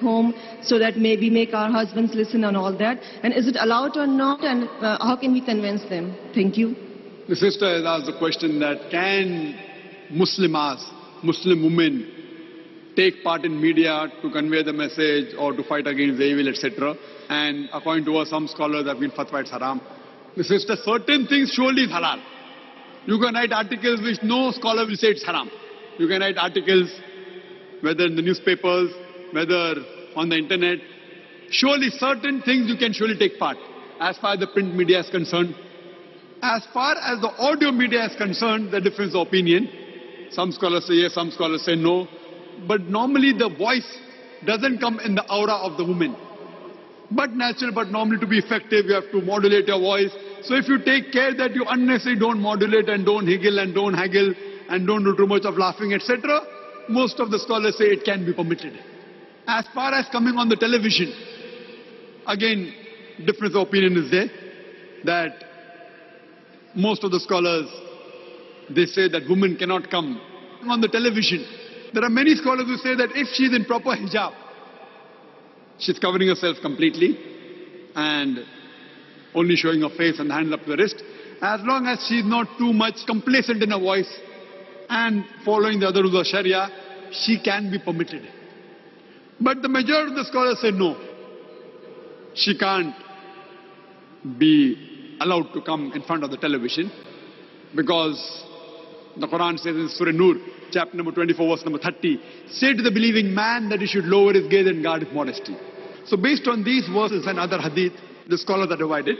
home so that maybe make our husbands listen and all that? And is it allowed or not? And how can we convince them? Thank you. The sister has asked the question that can Muslim women take part in media to convey the message or to fight against the evil, etc. And according to her, some scholars have been fatwa it's haram. The sister, certain things surely is halal. You can write articles which no scholar will say it's haram. You can write articles, whether in the newspapers, whether on the internet. Surely certain things you can surely take part, as far as the print media is concerned. As far as the audio media is concerned, the difference of opinion. Some scholars say yes, some scholars say no. But normally the voice doesn't come in the aura of the woman. But natural, but normally to be effective, you have to modulate your voice. So if you take care that you unnecessarily don't modulate and don't higgle and don't haggle and don't do too much of laughing, etc., most of the scholars say it can be permitted. As far as coming on the television, again, difference of opinion is there, that most of the scholars, they say that women cannot come on the television. There are many scholars who say that if she is in proper hijab, she's covering herself completely and only showing her face and hands up to the wrist, as long as she's not too much complacent in her voice and following the other rules of Sharia, she can be permitted. But the majority of the scholars say no. She can't be allowed to come in front of the television because the Quran says in Surah Nur, chapter number 24, verse number 30, say to the believing man that he should lower his gaze and guard his modesty. So based on these verses and other hadith, the scholars are divided.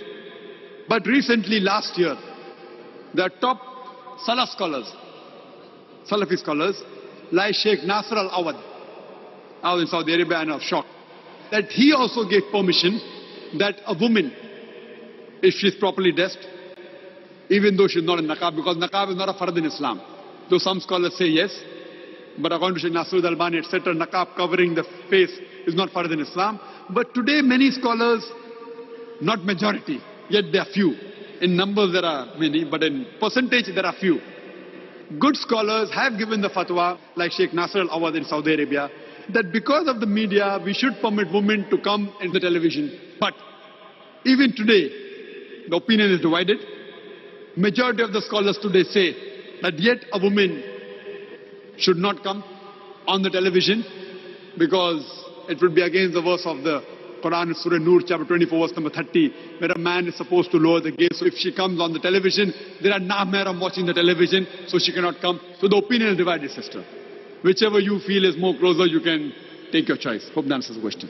But recently, last year, the top Salaf scholars, Salafi scholars, like Sheikh Nasr al-Awad, I was in Saudi Arabia and I was shocked, that he also gave permission that a woman, if she is properly dressed, even though she is not in niqab, because niqab is not a fard in Islam. Though some scholars say yes, but according to Sheikh Nasr al-Albani, etc., niqab covering the face is not fard in Islam. But today many scholars, not majority, yet there are few. In numbers there are many, but in percentage there are few. Good scholars have given the fatwa, like Sheikh Nasr al-Awad in Saudi Arabia, that because of the media, we should permit women to come in the television. But even today, the opinion is divided. Majority of the scholars today say that yet a woman should not come on the television because it would be against the verse of the Quran, Surah Nur, chapter 24, verse number 30, where a man is supposed to lower the gaze. So if she comes on the television, there are mahram watching the television, so she cannot come. So the opinion is divided, sister. Whichever you feel is more closer, you can take your choice. Hope that answers the question.